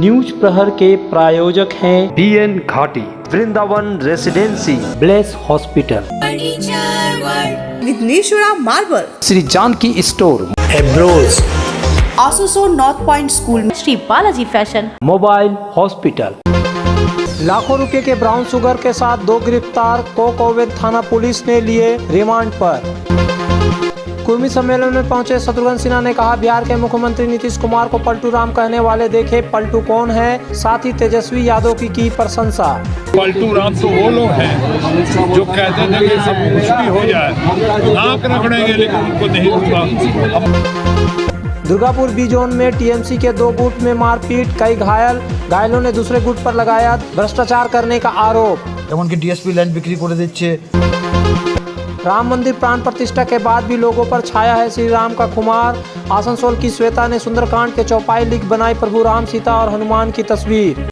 News प्रहर के प्रायोजक हैं BN Ghati, Vrindavan residency, bless hospital, Vighneshwara marble, Shri Janki store, एब्रोज, आसोसो north point school, Shri Balaji fashion, mobile hospital. लाखों रुपए के ब्राउन शुगर के साथ 2 गिरफ्तार को कोविड थाना पुलिस ने लिए रिमांड पर। कुर्मी सम्मेलन में पहुंचे शत्रुघ्न सिन्हा ने कहा, बिहार के मुख्यमंत्री नीतीश कुमार को पलटू राम कहने वाले देखे पलटू कौन है। साथ ही तेजस्वी यादव की प्रशंसा। पलटू राम तो वो लोग हैं जो कहते थे कि सब कुछ भी हो जाए, नाक रगड़ेंगे लेकिन उनको नहीं होगा। दुर्गापुर बी जोन में टीएमसी के 2 गुट में मारपीट, कई घायलों ने दूसरे गुट पर लगाया भ्रष्टाचार करने का आरोप। एमनकी डीएसपी लैंड बिक्री कर दिच्छे। राम मंदिर प्राण प्रतिष्ठा के बाद भी लोगों पर छाया है श्री राम का खुमार। आसनसोल की श्वेता ने सुंदरकांड के चौपाई लिख बनाई प्रभु राम, सीता और हनुमान की तस्वीर।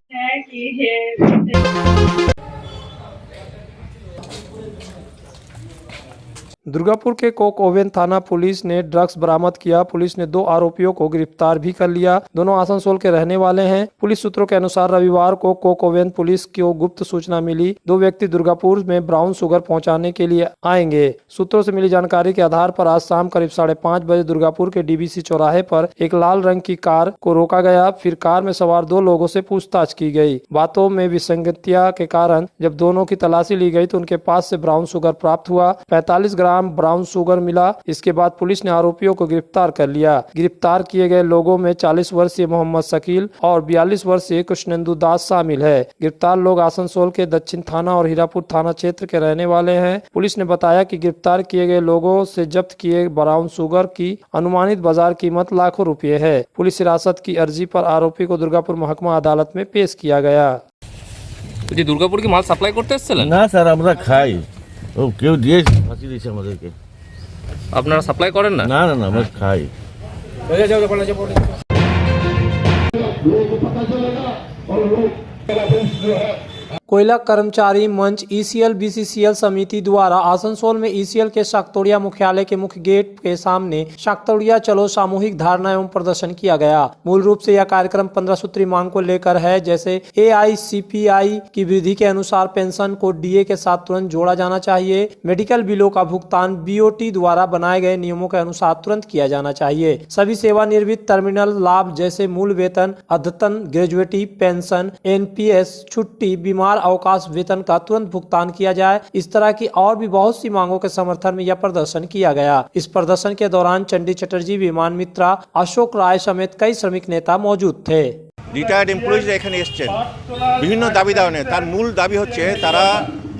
दुर्गापुर के कोक ओवन थाना पुलिस ने ड्रग्स बरामद किया। पुलिस ने 2 आरोपियों को गिरफ्तार भी कर लिया। दोनों आसनसोल के रहने वाले हैं। पुलिस सूत्रों के अनुसार रविवार को कोक ओवन पुलिस को गुप्त सूचना मिली 2 व्यक्ति दुर्गापुर में ब्राउन शुगर पहुंचाने के लिए आएंगे। सूत्रों से मिली जानकारी के आधार पर आज शाम करीब 5:30 बजे दुर्गापुर के DBC चौराहे पर एक लाल रंग की कार को रोका गया। फिर कार में सवार 2 लोगों से पूछताछ की गई। बातों में विसंगतियां के कारण जब दोनों की तलाशी ली गई तो उनके पास से ब्राउन शुगर प्राप्त हुआ। 45 ग्राम ब्राउन शुगर मिला। इसके बाद पुलिस ने आरोपियों को गिरफ्तार कर लिया। गिरफ्तार किए गए लोगों में 40 वर्षीय मोहम्मद शकील और 42 वर्षीय कृष्णेंदु दास शामिल है। गिरफ्तार लोग आसनसोल के दक्षिण थाना और हीरापुर थाना क्षेत्र के रहने वाले हैं। पुलिस ने बताया कि गिरफ्तार किए गए लोगों से जब्त किए ब्राउन शुगर की अनुमानित बाजार कीमत लाखों रुपए है। पुलिस हिरासत की अर्जी पर आरोपी को दुर्गापुर महकमा अदालत में पेश किया गया। दुर्गापुर की माल सप्लाई करते এসেছিলেন? না স্যার, আমরা খাই, ও কেউ দিয়ে ফাঁসি দিয়েছে আমাদেরকে। আপনারা সাপ্লাই করেন না? না না না, আমরা খাই। कोयला कर्मचारी मंच ECL BCCL समिति द्वारा आसनसोल में ECL के शाक्तोड़िया मुख्यालय के मुख्य गेट के सामने शाक्तोड़िया चलो सामूहिक धारणा एवं प्रदर्शन किया गया। मूल रूप से यह कार्यक्रम 15 सूत्री मांग को लेकर है, जैसे AICPI की विधि के अनुसार पेंशन को DA के साथ तुरंत जोड़ा जाना चाहिए। मेडिकल बिलों का भुगतान BOT द्वारा बनाए गए नियमों के अनुसार तुरंत किया जाना चाहिए। सभी सेवानिवृत्त टर्मिनल लाभ जैसे मूल वेतन, अद्यतन ग्रेजुएटी पेंशन, NPS, छुट्टी, बीमार अवकाश वेतन का तुरंत भुगतान किया जाए। इस तरह की और भी बहुत सी मांगों के समर्थन में यह प्रदर्शन किया गया। इस प्रदर्शन के दौरान चंडी चटर्जी, विमान मित्रा, अशोक राय समेत कई श्रमिक नेता मौजूद थे। রিটায়ার্ড এমপ্লয়িজরা এখানে এসছেন বিভিন্ন দাবি দাওয়ানে। তার মূল দাবি হচ্ছে তারা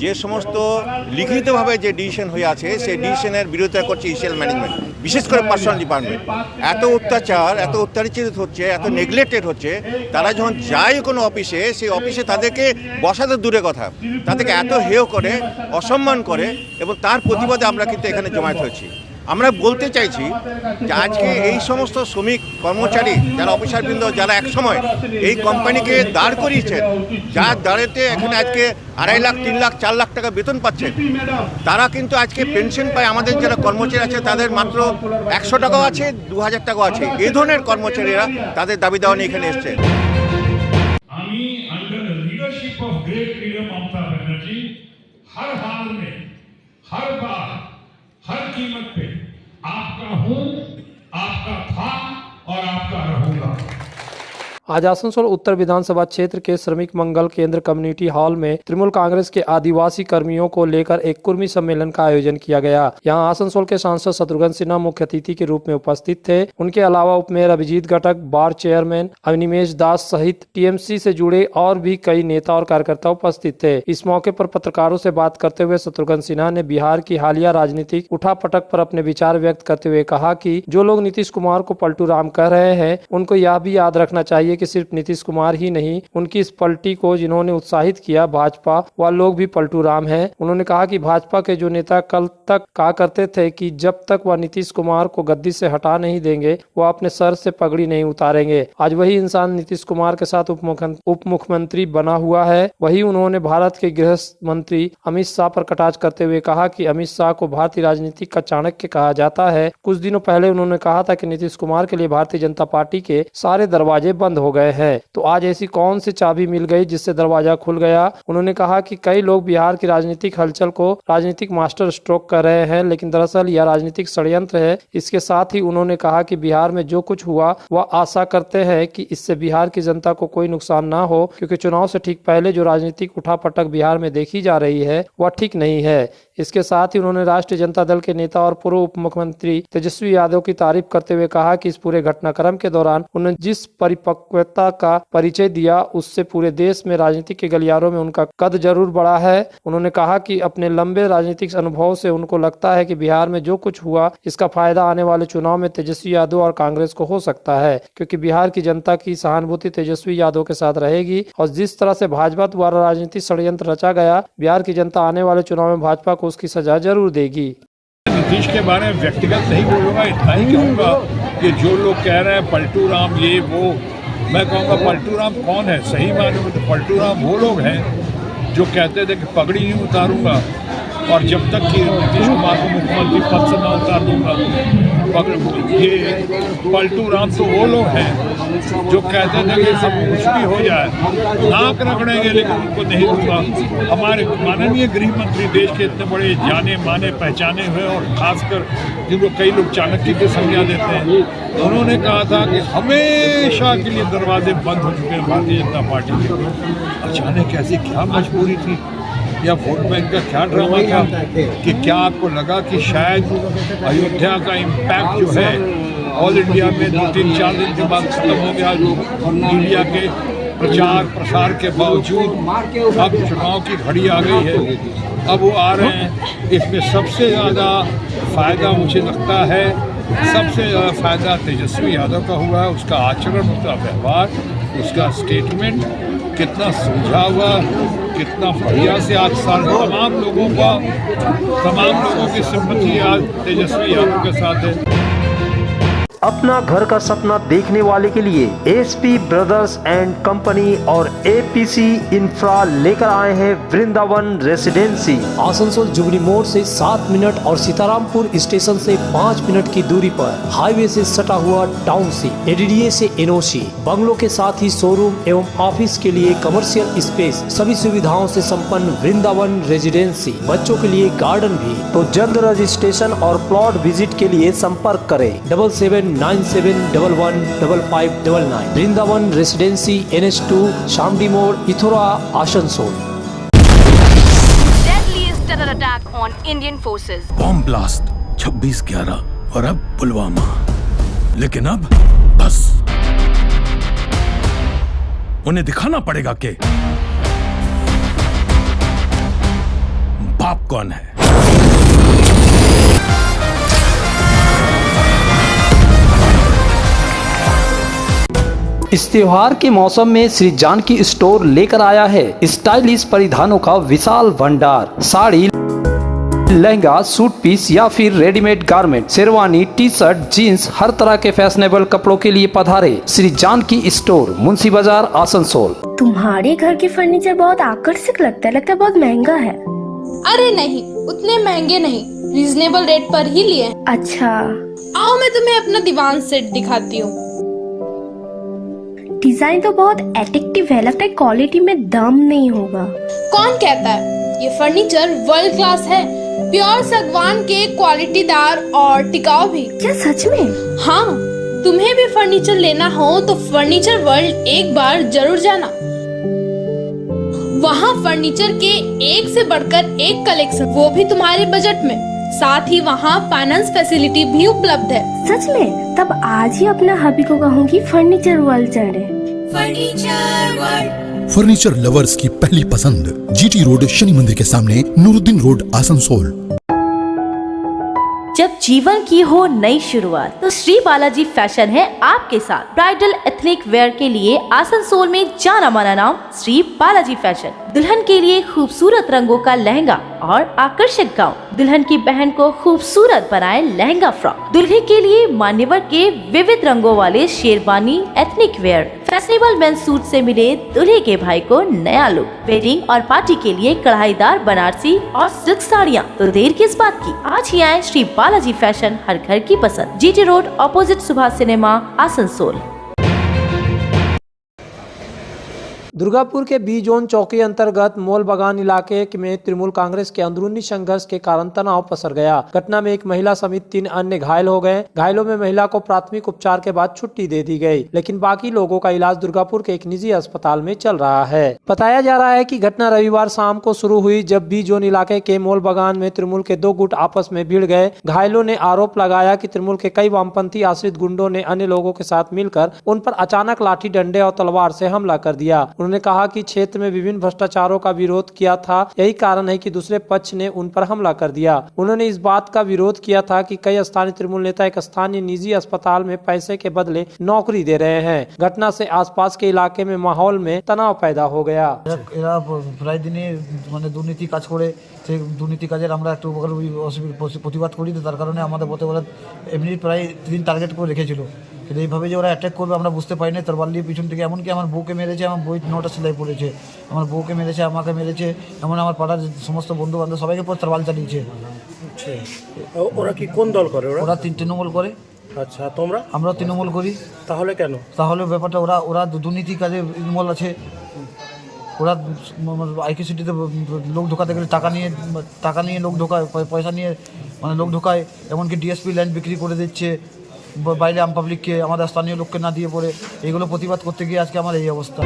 যে সমস্ত লিখিতভাবে যে ডিসিশন হয়ে আছে সেই ডিসিশনের বিরোধিতা করছে ECL ম্যানেজমেন্ট, বিশেষ করে পার্সোনাল ডিপার্টমেন্ট। এত অত্যাচার, এত অত্যাচারিত হচ্ছে, এত নেগলেক্টেড হচ্ছে। তারা যখন যায় কোনো অফিসে, সেই অফিসে তাদেরকে বসাতে দূরে কথা, তাদেরকে এত হেয় করে, অসম্মান করে, এবং তার প্রতিবাদে আমরা কিন্তু এখানে জমায়েত হয়েছি। আমরা বলতে চাইছি যে আজকে এই সমস্ত শ্রমিক কর্মচারী যারা অফিসারবৃন্দ, যারা একসময় এই কোম্পানিকে দাঁড় করিয়েছেন, যার দাঁড়েতে এখানে আজকে 2.5 লাখ, 3 লাখ, 4 লাখ টাকা বেতন পাচ্ছেন, তারা কিন্তু আজকে পেনশন পায়। আমাদের যারা কর্মচারী আছে তাদের মাত্র 100 টাকাও আছে, 2000 টাকাও আছে। এই ধরনের কর্মচারীরা তাদের দাবি দাওয়া নিয়ে এখানে এসছে। আমি under the leadership of great leader Mamata Banerjee हर हाल में, हर बार, हर कीमत पे आपका हूं, आपका था और आपका रहूंगा। आज आसनसोल उत्तर विधानसभा क्षेत्र के श्रमिक मंगल केंद्र कम्युनिटी हॉल में तृणमूल कांग्रेस के आदिवासी कर्मियों को लेकर एक कुर्मी सम्मेलन का आयोजन किया गया। यहां आसनसोल के सांसद शत्रुघ्न सिन्हा मुख्य अतिथि के रूप में उपस्थित थे। उनके अलावा उपमेयर अभिजीत घटक, बार चेयरमैन अनिमेश दास सहित TMC से जुड़े और भी कई नेता और कार्यकर्ता उपस्थित थे। इस मौके पर पत्रकारों से बात करते हुए शत्रुघ्न सिन्हा ने बिहार की हालिया राजनीतिक उठापटक पर अपने विचार व्यक्त करते हुए कहा कि जो लोग नीतीश कुमार को पलटू राम कह रहे हैं, उनको यह भी याद रखना चाहिए कि सिर्फ नीतीश कुमार ही नहीं, उनकी इस पलटी को जिन्होंने उत्साहित किया भाजपा, वह लोग भी पलटू राम हैं। उन्होंने कहा कि भाजपा के जो नेता कल तक कहा करते थे कि जब तक वह नीतीश कुमार को गद्दी से हटा नहीं देंगे, वह अपने सर से पगड़ी नहीं उतारेंगे। आज वही इंसान नीतीश कुमार के साथ उप मुख्यमंत्री बना हुआ है। वही उन्होंने भारत के गृह मंत्री अमित शाह पर कटाक्ष करते हुए कहा कि अमित शाह को भारतीय राजनीति का चाणक्य कहा जाता है। कुछ दिनों पहले उन्होंने कहा था कि नीतीश कुमार के लिए भारतीय जनता पार्टी के सारे दरवाजे बंद हो हो गए हैं। तो आज ऐसी कौन सी चाबी मिल गई जिससे दरवाजा खुल गया? उन्होंने कहा कि कई लोग बिहार की राजनीतिक हलचल को राजनीतिक मास्टर स्ट्रोक कर रहे हैं, लेकिन दरअसल यह राजनीतिक षड्यंत्र है। इसके साथ ही उन्होंने कहा कि बिहार में जो कुछ हुआ वह आशा करते हैं कि इससे बिहार की जनता को कोई नुकसान ना हो, क्योंकि चुनाव से ठीक पहले जो राजनीतिक उठापटक बिहार में देखी जा रही है वह ठीक नहीं है। इसके साथ ही उन्होंने राष्ट्रीय जनता दल के नेता और पूर्व उप मुख्यमंत्री तेजस्वी यादव की तारीफ करते हुए कहा कि इस पूरे घटनाक्रम के दौरान उन्होंने जिस परिपक्वता का परिचय दिया उससे पूरे देश में राजनीति के गलियारों में उनका कद जरूर बढ़ा है। उन्होंने कहा कि अपने लंबे राजनीतिक अनुभव से उनको लगता है कि बिहार में जो कुछ हुआ इसका फायदा आने वाले चुनाव में तेजस्वी यादव और कांग्रेस को हो सकता है, क्योंकि बिहार की जनता की सहानुभूति तेजस्वी यादव के साथ रहेगी और जिस तरह से भाजपा द्वारा राजनीतिक षड्यंत्र रचा गया, बिहार की जनता आने वाले चुनाव में भाजपा को उसकी सजा जरूर देगी। नीतीश के बारे में व्यक्तिगत नहीं बोलूँगा, इतना ही कहूँगा कि जो लोग कह रहे हैं पलटू राम ये वो, मैं कहूँगा पलटू राम कौन है? सही मायने में तो पलटू राम वो लोग हैं जो कहते थे कि पगड़ी नहीं उतारूंगा और जब तक कि नीतीश कुमार को मुख्यमंत्री पद से न उतार दूंगा। ये पलटू राम तो वो लोग हैं जो कहते थे कि सब कुछ भी हो जाए, नाक रगड़ेंगे लेकिन उनको नहीं दूंगा। हमारे माननीय गृह मंत्री देश के इतने बड़े जाने माने पहचाने हुए और खासकर जिनको कई लोग चाणक्य की संज्ञा देते हैं, उन्होंने कहा था कि हमेशा के लिए दरवाजे बंद हो चुके हैं भारतीय जनता पार्टी के। अचानक ऐसी क्या मजबूरी थी या वोट बैंक का क्या ड्रामा था कि क्या आपको लगा कि शायद अयोध्या का इम्पैक्ट जो है ऑल इंडिया में 2-3-4 दिन के बाद खत्म हो गया? मीडिया के प्रचार प्रसार के बावजूद अब चुनाव की घड़ी आ गई है, अब वो आ रहे हैं। इसमें सबसे ज़्यादा फ़ायदा मुझे लगता है, सबसे ज़्यादा फ़ायदा तेजस्वी यादव का हुआ है। उसका आचरण, उसका व्यवहार, उसका स्टेटमेंट कितना सुलझा हुआ, कितना बढ़िया से आज तमाम लोगों की सिंपैथी आज तेजस्वी यादव के साथ है। अपना घर का सपना देखने वाले के लिए एसपी ब्रदर्स एंड कंपनी और एपीसी इंफ्रा लेकर आए हैं वृंदावन रेसिडेंसी। आसनसोल जुबली मोड़ से 7 मिनट और सीतारामपुर स्टेशन से 5 मिनट की दूरी पर हाईवे से सटा हुआ टाउनशिप, एडीडीए से एनओसी, बंगलों के साथ ही शोरूम एवं ऑफिस के लिए कमर्शियल स्पेस, सभी सुविधाओं से संपन्न वृंदावन रेसिडेंसी। बच्चों के लिए गार्डन भी। तो जल्द रजिस्ट्रेशन और प्लॉट विजिट के लिए संपर्क करें 7797115599। वृंदावन रेसिडेंसी, NH2, शामडी मोड़, Ethora, Asansol. Deadliest terror attack on Indian forces. Bomb blast 26/11 और अब पुलवामा। लेकिन अब बस उन्हें दिखाना पड़ेगा कि बाप कौन है। इस त्योहार के मौसम में श्री जानकी स्टोर लेकर आया है स्टाइलिश परिधानों का विशाल भंडार। साड़ी, लहंगा, सूट पीस या फिर readymade garment, sherwani, T shirt, jeans, हर तरह के फैशनेबल कपड़ों के लिए पधारे श्री जानकी स्टोर, मुंशी बाजार, आसनसोल। तुम्हारे घर के फर्नीचर बहुत आकर्षक लगता है बहुत महंगा है। अरे नहीं, उतने महंगे नहीं, रीजनेबल रेट पर ही लिए। अच्छा, आओ मैं तुम्हें अपना दीवान सेट दिखाती हूँ। डिजाइन तो बहुत एट्रैक्टिव है, लगता है क्वालिटी में दम नहीं होगा। कौन कहता है? ये फर्नीचर वर्ल्ड क्लास है, प्योर सागवान के, क्वालिटीदार और टिकाऊ भी। क्या सच में? हाँ, तुम्हें भी फर्नीचर लेना हो तो फर्नीचर वर्ल्ड एक बार जरूर जाना। वहाँ फर्नीचर के एक से बढ़कर एक कलेक्शन, वो भी तुम्हारे बजट में। साथ ही वहाँ फाइनेंस फैसिलिटी भी उपलब्ध है। सच में? तब आज ही अपना हबी को कहूँगी फर्नीचर वर्ल्ड चढ़े। फर्नीचर लवर्स की पहली पसंद, जीटी रोड, शनि मंदिर के सामने, नूरुद्दीन रोड, आसनसोल। जब जीवन की हो नई शुरुआत तो श्री बालाजी फैशन है आपके साथ। ब्राइडल एथनिक वेयर के लिए आसनसोल में जाना माना नाम श्री बालाजी फैशन। दुल्हन के लिए खूबसूरत रंगों का लहंगा और आकर्षक गाउन, दुल्हन की बहन को खूबसूरत बनाए लहंगा फ्रॉक, दुल्हे के लिए मान्यवर के विविध रंगों वाले sherwani, ethnic wear, fashionable men's suit से मिले दूल्हे के भाई को नया लुक, वेडिंग और पार्टी के लिए कढ़ाईदार बनारसी और सिल्क साड़ियाँ। तो देर किस बात की, आज ही आए श्री बालाजी फैशन, हर घर की पसंद। GT road, opposite Subhash cinema, Asansol. Durgapur के बी जोन चौकी अंतर्गत मोल बागान इलाके में तृणमूल कांग्रेस के अंदरूनी संघर्ष के कारण तनाव पसर गया। घटना में एक महिला समेत 3 अन्य घायल हो गए। घायलों में महिला को प्राथमिक उपचार के बाद छुट्टी दे दी गई, लेकिन बाकी लोगों का इलाज दुर्गापुर के एक निजी अस्पताल में चल रहा है। बताया जा रहा है कि घटना रविवार शाम को शुरू हुई, जब बी जोन इलाके के मोल बागान में तृणमूल के 2 गुट आपस में भिड़ गए। घायलों ने आरोप लगाया कि तृणमूल के कई वामपंथी आश्रित गुंडों ने अन्य लोगों के साथ मिलकर उन पर अचानक लाठी डंडे और तलवार से हमला कर दिया। उन्होंने कहा कि क्षेत्र में विभिन्न भ्रष्टाचारों का विरोध किया था, यही कारण है कि दूसरे पक्ष ने उन पर हमला कर दिया। उन्होंने इस बात का विरोध किया था कि कई स्थानीय तृणमूल नेता एक स्थानीय निजी अस्पताल में पैसे के बदले नौकरी दे रहे हैं। घटना से आसपास के इलाके में माहौल में तनाव पैदा हो गया। প্রায় দিনে মানে দুর্নীতি কাজ করে, সেই দুর্নীতি কাজের আমরা একটু প্রতিবাদ করি, তো তার কারণে আমাদের বলে এমনি প্রায় 3 টার্গেট করে রেখেছিল। কিন্তু এইভাবে যে ওরা অ্যাটাক করবে আমরা বুঝতে পারিনি। তরবার নিয়ে পিছন থেকে এমনকি আমার বউকে মেরেছে, আমার বই 9টা সেলাই পড়েছে, আমার বউকে মেরেছে, আমাকে মেরেছে, এমন আমার পাড়ার সমস্ত বন্ধু বান্ধব সবাইকে পর তরবাল চালিয়েছে। ওরা কি কোন দল করে? ওরা তৃণমূল করে। আচ্ছা, তোমরা? আমরা তৃণমূল করি। তাহলে কেন? তাহলে ব্যাপারটা ওরা দুর্নীতি কাজে ইনভলভ আছে। ওরা আইকি সিটিতে লোক ঢোকাতে গেলে টাকা নিয়ে লোক ঢোকায়, পয়সা নিয়ে মানে লোক ঢোকায়, এমনকি ডিএসপি ল্যান্ড বিক্রি করে দিচ্ছে বাইরে আম পাবলিককে, আমাদের স্থানীয় লোককে না দিয়ে পড়ে। এগুলো প্রতিবাদ করতে গিয়ে আজকে আমার এই অবস্থা।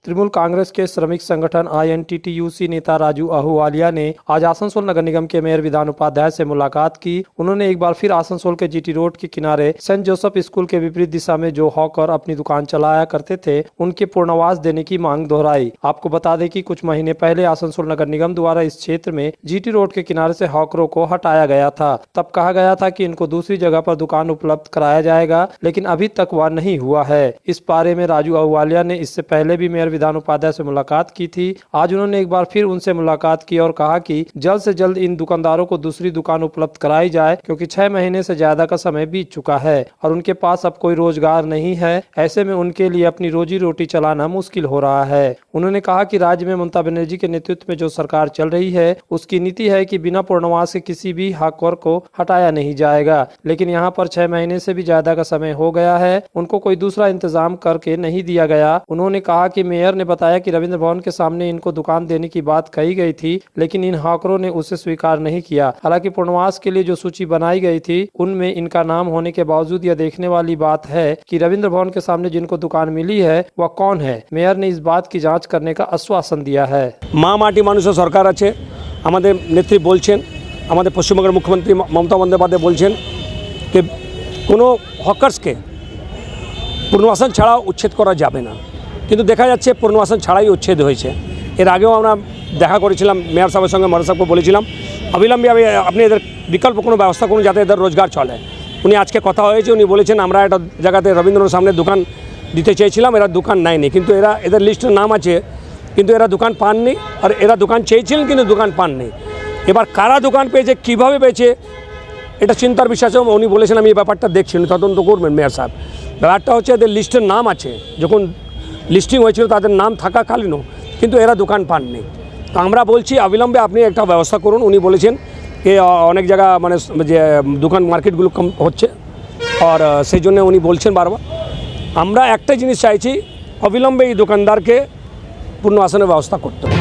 तृणमूल कांग्रेस के श्रमिक संगठन INTTUC नेता राजू आहूवालिया ने आज आसनसोल नगर निगम के मेयर विधान उपाध्याय से मुलाकात की। उन्होंने एक बार फिर आसनसोल के जीटी रोड के किनारे सेंट जोसेफ स्कूल के विपरीत दिशा में जो हॉकर अपनी दुकान चलाया करते थे, उनके पूर्णावास देने की मांग दोहराई। आपको बता दें कि कुछ महीने पहले आसनसोल नगर निगम द्वारा इस क्षेत्र में जीटी रोड के किनारे से हॉकरों को हटाया गया था। तब कहा गया था कि इनको दूसरी जगह पर दुकान उपलब्ध कराया जाएगा, लेकिन अभी तक वह नहीं हुआ है। इस बारे में राजू आहूवालिया ने इससे पहले भी मेयर विधान उपाध्याय से मुलाकात की थी। आज उन्होंने एक बार फिर उनसे मुलाकात की और कहा कि जल्द से जल्द इन दुकानदारों को दूसरी दुकान उपलब्ध कराई जाए, क्योंकि 6 महीने से ज्यादा का समय बीत चुका है और उनके पास अब कोई रोजगार नहीं है। ऐसे में उनके लिए अपनी रोजी रोटी चलाना मुश्किल हो रहा है। उन्होंने कहा कि राज्य में ममता बनर्जी के नेतृत्व में जो सरकार चल रही है, उसकी नीति है कि बिना पूर्णवास के किसी भी हॉकर को हटाया नहीं जाएगा, लेकिन यहाँ पर 6 महीने से भी ज्यादा का समय हो गया है, उनको कोई दूसरा इंतजाम करके नहीं दिया गया। उन्होंने कहा कि मेयर ने बताया कि रविंद्र भवन के सामने इनको दुकान देने की बात कही गई थी, लेकिन इन हॉकरों ने उसे स्वीकार नहीं किया। हालांकि पूर्णवास के लिए जो सूची बनाई गई थी, उनमें इनका नाम होने के बावजूद यह देखने वाली बात है कि रविंद्र भवन के सामने जिनको दुकान मिली है वह कौन है। मेयर ने इस बात की जांच करने का आश्वासन दिया है। মা মাটি মানুষের সরকার আছে, আমাদের নেত্রী বলছেন, আমাদের পশ্চিমবঙ্গের মুখ্যমন্ত্রী মমতা বন্দ্যোপাধ্যায় বলছেন যে কোনো হকার্সকে পুনর্বাসন ছাড়া উচ্ছেদ করা যাবে না, কিন্তু দেখা যাচ্ছে পুনর্বাসন ছাড়াই উচ্ছেদ হয়েছে। এর আগেও আমরা দেখা করেছিলাম, মেয়র সাহেবের সঙ্গে মহারাজ সাহেবকে বলেছিলাম অবিলম্বে আপনি এদের বিকল্প কোনো ব্যবস্থা করুন যাতে এদের রোজগার চলে। উনি আজকে কথা হয়েছে, উনি বলেছেন আমরা একটা জায়গাতে রবীন্দ্রনাথ সামনে দোকান দিতে চেয়েছিলাম, এরা দোকান নেয়নি, কিন্তু এদের লিস্টের নাম আছে, কিন্তু এরা দোকান পাননি। আর এরা দোকান চেয়েছিলেন কিন্তু দোকান পাননি। এবার কারা দোকান পেয়েছে, কীভাবে পেয়েছে, এটা চিন্তার বিষয় আছে। উনি বলেছেন আমি এই ব্যাপারটা দেখছি, উনি তদন্ত করবেন মেয়র সাহেব। ব্যাপারটা হচ্ছে এদের লিস্টের নাম আছে, যখন লিস্টিং হয়েছিল তাদের নাম থাকাকালীনও কিন্তু এরা দোকান পাননি। তো আমরা বলছি অবিলম্বে আপনি একটা ব্যবস্থা করুন। উনি বলেছেন যে অনেক জায়গা মানে যে দোকান মার্কেটগুলো কম হচ্ছে, আর সেই জন্য উনি বলছেন বারবার। আমরা একটা জিনিস চাইছি, অবিলম্বে এই দোকানদারকে পুনর্বাসনের ব্যবস্থা করতে হবে।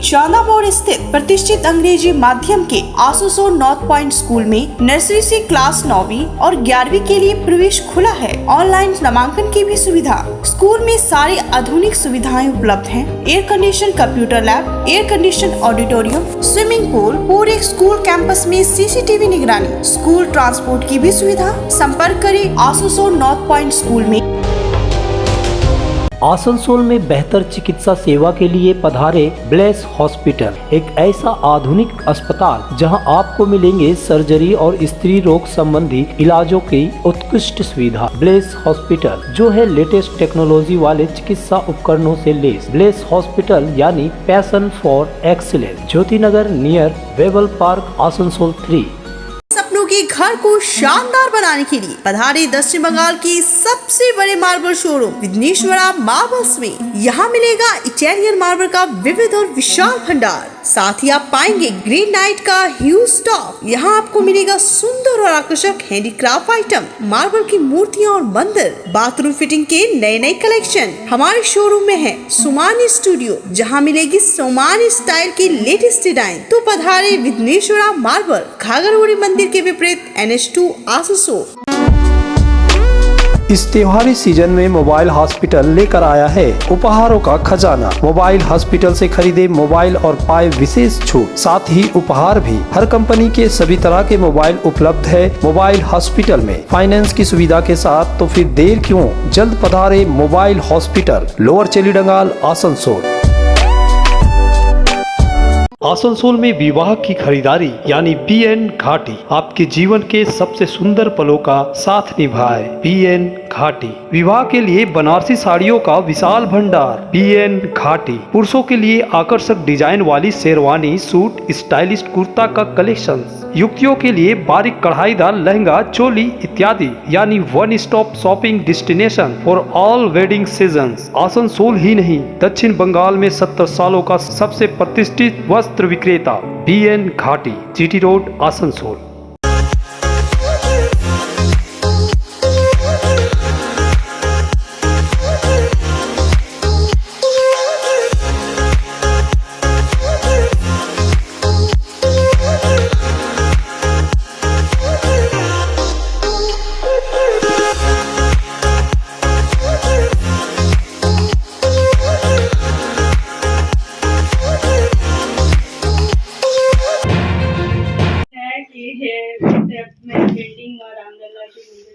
चांदा मोड़ स्थित प्रतिष्ठित अंग्रेजी माध्यम के आसनसोल नॉर्थ पॉइंट स्कूल में नर्सरी से क्लास 9वीं और 11वीं के लिए प्रवेश खुला है। ऑनलाइन नामांकन की भी सुविधा। स्कूल में सारी आधुनिक सुविधाएं उपलब्ध हैं। Air condition computer lab, air condition auditorium, swimming pool, पूरे स्कूल कैंपस में CCTV निगरानी, स्कूल ट्रांसपोर्ट की भी सुविधा। संपर्क करें आसनसोल नॉर्थ पॉइंट स्कूल में। आसनसोल में बेहतर चिकित्सा सेवा के लिए पधारे ब्लेस हॉस्पिटल, एक ऐसा आधुनिक अस्पताल जहां आपको मिलेंगे सर्जरी और स्त्री रोग संबंधी इलाजों की उत्कृष्ट सुविधा। ब्लेस हॉस्पिटल जो है लेटेस्ट टेक्नोलॉजी वाले चिकित्सा उपकरणों से लेस। ब्लेस हॉस्पिटल यानी passion for excellence, Jyoti Nagar near Webel park, Asansol 3। सपनों के घर को शानदार बनाने के लिए पधारे दक्षिण बंगाल की सबसे बड़े मार्बल शोरूम विघ्नेश्वरा मार्बल्स में। यहाँ मिलेगा इटालियन मार्बल का विविध और विशाल भंडार, साथ ही आप पाएंगे ग्रेनाइट का ह्यूज स्टॉक। यहाँ आपको मिलेगा सुंदर और आकर्षक हैंडीक्राफ्ट आइटम, मार्बल की मूर्तियाँ और मंदिर, बाथरूम फिटिंग के नए नए कलेक्शन। हमारे शोरूम में है सोमानी स्टूडियो, जहाँ मिलेगी सोमानी स्टाइल की लेटेस्ट डिजाइन। तो पधारे विघ्नेश्वरा मार्बल, घाघरगुड़ी मंदिर के विपरीत NH2 आसनसोल। इस त्योहारी सीजन में मोबाइल हॉस्पिटल लेकर आया है उपहारों का खजाना। मोबाइल हॉस्पिटल से खरीदे मोबाइल और पाए विशेष छूट, साथ ही उपहार भी। हर कंपनी के सभी तरह के मोबाइल उपलब्ध है मोबाइल हॉस्पिटल में, फाइनेंस की सुविधा के साथ। तो फिर देर क्यों, जल्द पधारे mobile hospital, lower Chelidanga, Asansol. Asansol में विवाह की खरीदारी यानी BN घाटी आपके जीवन के सबसे सुंदर पलों का साथ निभाए। BN घाटी विवाह के लिए बनारसी साड़ियों का विशाल भंडार। BN घाटी पुरुषों के लिए आकर्षक डिजाइन वाली शेरवानी, सूट, स्टाइलिश कुर्ता का कलेक्शन, युवतियों के लिए बारीक कढ़ाईदार लहंगा, चोली इत्यादि, यानी one stop shopping destination for all wedding seasons. Asansol ही नहीं, दक्षिण बंगाल में 70 सालों का सबसे प्रतिष्ठित वस्त्र विक्रेता BN घाटी, GT रोड, आसनसोल।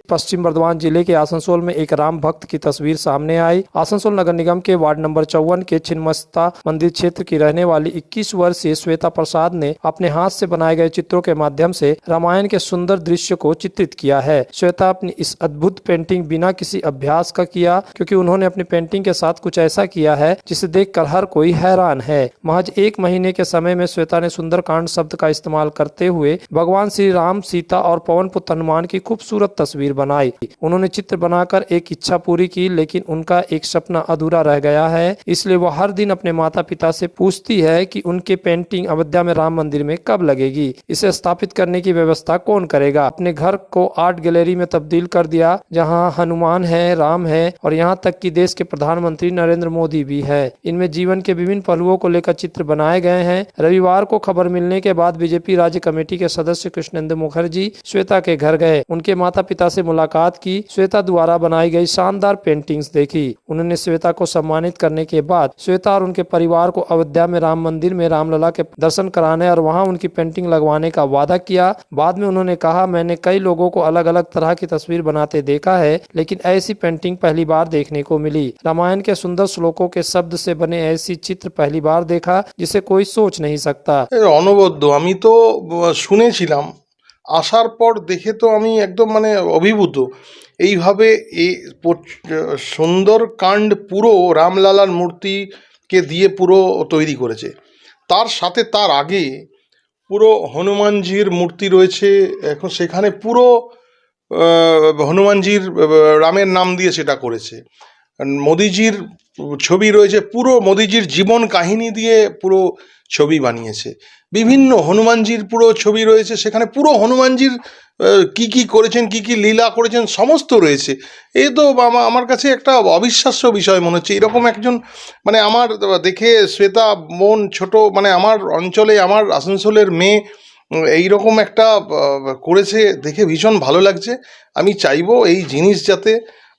पश्चिम बर्धमान जिले के आसनसोल में एक राम भक्त की तस्वीर सामने आई। आसनसोल नगर निगम के वार्ड नंबर 54 के छिन्नमस्ता मंदिर क्षेत्र की रहने वाली 21 वर्षीय श्वेता प्रसाद ने अपने हाथ से बनाए गए चित्रों के माध्यम से रामायण के सुंदर दृश्य को चित्रित किया है। श्वेता अपनी इस अद्भुत पेंटिंग बिना किसी अभ्यास का किया, क्योंकि उन्होंने अपनी पेंटिंग के साथ कुछ ऐसा किया है जिसे देखकर हर कोई हैरान है। महज 1 महीने के समय में श्वेता ने सुंदरकांड शब्द का इस्तेमाल करते हुए भगवान श्री राम, सीता और पवन पुत्र हनुमान की खूबसूरत तस्वीर बनाई। उन्होंने चित्र बनाकर एक इच्छा पूरी की, लेकिन उनका एक सपना अधूरा रह गया है। इसलिए वो हर दिन अपने माता पिता से पूछती है कि उनके पेंटिंग अयोध्या में राम मंदिर में कब लगेगी, इसे स्थापित करने की व्यवस्था कौन करेगा। अपने घर को आर्ट गैलरी में तब्दील कर दिया, जहां हनुमान है, राम है और यहाँ तक कि देश के प्रधानमंत्री नरेंद्र मोदी भी है। इनमें जीवन के विभिन्न पहलुओं को लेकर चित्र बनाए गए हैं। रविवार को खबर मिलने के बाद बीजेपी राज्य कमेटी के सदस्य कृष्णेंदु मुखर्जी श्वेता के घर गए, उनके माता पिता से मुलाकात की, श्वेता द्वारा बनाई गई शानदार पेंटिंग्स देखी। उन्होंने श्वेता को सम्मानित करने के बाद श्वेता और उनके परिवार को अयोध्या में राम मंदिर में रामलला के दर्शन कराने और वहां उनकी पेंटिंग लगवाने का वादा किया। बाद में उन्होंने कहा, मैंने कई लोगों को अलग अलग तरह की तस्वीर बनाते देखा है, लेकिन ऐसी पेंटिंग पहली बार देखने को मिली। रामायण के सुंदर श्लोकों के शब्द से बने ऐसी चित्र पहली बार देखा, जिसे कोई सोच नहीं सकता। অনবদ্য আমি তো শুনেছিলাম, আসার পর দেখে তো আমি একদম মানে অভিভূত। এইভাবে এই সুন্দরকাণ্ড পুরো রামলালার মূর্তিকে দিয়ে পুরো তৈরি করেছে। তার সাথে তার আগে পুরো হনুমানজির মূর্তি রয়েছে, এখন সেখানে পুরো হনুমানজির রামের নাম দিয়ে সেটা করেছে। মোদিজির ছবি রয়েছে, পুরো মোদিজির জীবন কাহিনী দিয়ে পুরো ছবি বানিয়েছে। বিভিন্ন হনুমানজির পুরো ছবি রয়েছে, সেখানে পুরো হনুমানজির কি কি করেছেন, কি কি লীলা করেছেন সমস্ত রয়েছে। এই তো আমার কাছে একটা অবিশ্বাস্য বিষয় মনে হচ্ছে। এরকম একজন মানে আমার দেখে শ্বেতা মন ছোট, মানে আমার অঞ্চলে আমার আসানসোলের মেয়ে এইরকম একটা করেছে, দেখে ভীষণ ভালো লাগছে। আমি চাইবো এই জিনিস যাতে,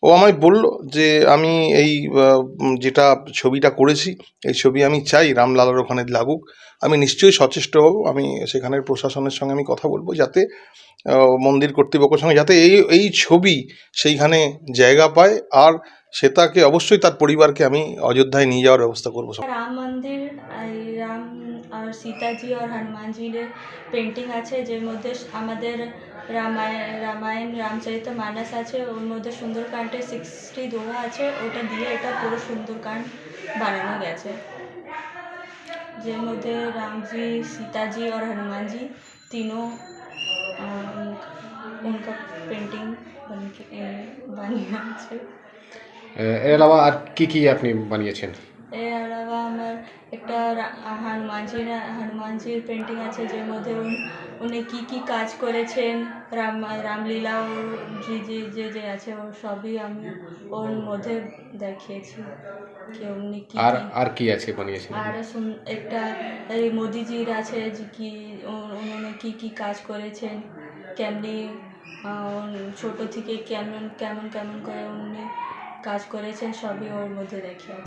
ও আমায় বলল যে আমি এই যেটা ছবিটা করেছি এই ছবি আমি চাই রামলালার ওখানে লাগুক। আমি নিশ্চয়ই সচেষ্ট হব, আমি সেখানের প্রশাসনের সঙ্গে আমি কথা বলবো যাতে মন্দির কর্তৃপক্ষের সঙ্গে যাতে এই ছবি সেইখানে জায়গা পায়। আর সেটাকে অবশ্যই তার পরিবারকে আমি অযোধ্যায় নিয়ে যাওয়ার ব্যবস্থা করবো। রাম মন্দির, রাম আর সীতাজি আর হনুমানজির পেন্টিং আছে, যের মধ্যে আমাদের রামায়ণ রামচরিত মানস আছে, ওর মধ্যে সুন্দরকাণ্ডে 60 দোহা আছে, ওটা দিয়ে এটা পুরো সুন্দরকাণ্ড বানানো গেছে, যের মধ্যে রামজি, সীতাজি আর হনুমানজি तीनों उनका पेंटिंग বানিয়ে আছে। এর আলাদা আর কি আপনি বানিয়েছেন? এর আলাদা আমার একটা হনুমানজির পেন্টিং আছে, যার মধ্যে উনি কি কাজ করেছেন, রামলীলা ওর যে আছে ওর সবই আমি ওর মধ্যে দেখিয়েছি कि उन्होंने আর কি আছে বানিয়েছেন? আর একটা এই মোদিজির আছে যে কি উনি কি কাজ করেছেন, কেমনি ছোট থেকে কেমন করে উনি কাজ করেছেন সবই ওর মধ্যে দেখিয়ে।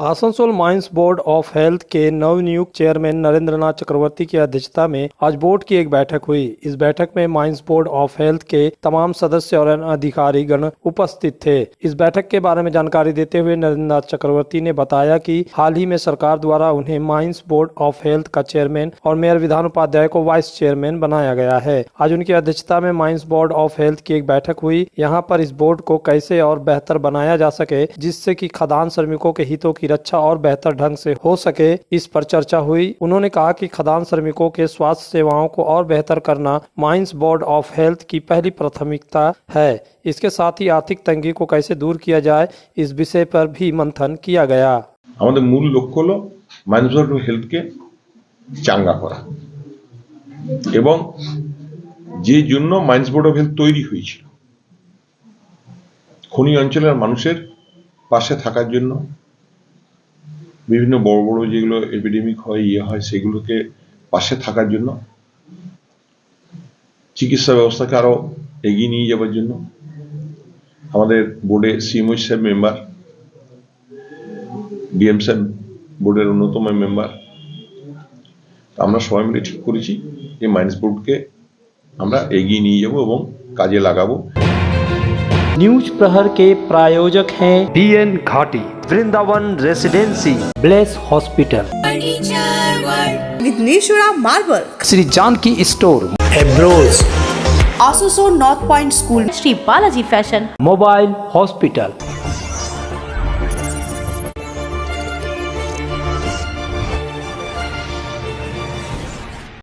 Asansol mines board of health के नवनियुक्त चेयरमैन नरेंद्रनाथ चक्रवर्ती की अध्यक्षता में आज बोर्ड की एक बैठक हुई। इस बैठक में माइंस बोर्ड ऑफ हेल्थ के तमाम सदस्य और अधिकारी गण उपस्थित थे। इस बैठक के बारे में जानकारी देते हुए नरेंद्रनाथ चक्रवर्ती ने बताया कि हाल ही में सरकार द्वारा उन्हें माइंस बोर्ड ऑफ हेल्थ का चेयरमैन और मेयर विधान उपाध्याय को वाइस चेयरमैन बनाया गया है। आज उनकी अध्यक्षता में माइंस बोर्ड ऑफ हेल्थ की एक बैठक हुई। यहाँ पर इस बोर्ड को कैसे और बेहतर बनाया जा सके, जिससे कि खदान श्रमिकों के हितों की रक्षा और बेहतर ढंग से हो सके, इस पर चर्चा हुई। उन्होंने कहा कि खदान श्रमिकों के स्वास्थ्य सेवाओं को और बेहतर करना माइंस बोर्ड ऑफ हेल्थ की पहली प्राथमिकता है। इसके साथ ही आर्थिक तंगी को कैसे दूर किया जाए, इस विषय पर भी मंथन किया गया। আমাদের মূল লক্ষ্য হলো মাইন্স বোর্ড অফ হেলথকে চাঙ্গা করা, এবং যে জন্য মাইন্স বোর্ড অফ হেলথ তৈরি হয়েছিল খনি অঞ্চলের মানুষের পাশে থাকার জন্য, বিভিন্ন বড় বড় যেগুলো এপিডেমিক হয় হয় সেগুলোকে পাশে থাকার জন্য, চিকিৎসা ব্যবস্থাকে আরো এগিয়ে নিয়ে যাওয়ার জন্য। আমাদের বোর্ডে সিএমও সাহেব মেম্বার, ডিএম সাহেব বোর্ডের অন্যতম মেম্বার। আমরা সবাই মিলে ঠিক করেছি যে মাইন্স বোর্ডকে আমরা এগিয়ে নিয়ে যাব এবং কাজে লাগাবো। न्यूज प्रहर के प्रायोजक हैं BN Ghati, Vrindavan residency, bless hospital, Vighneshwara marble, Shri Janki store, एब्रोज, आसुसोल north point school, Shri Balaji fashion, mobile hospital.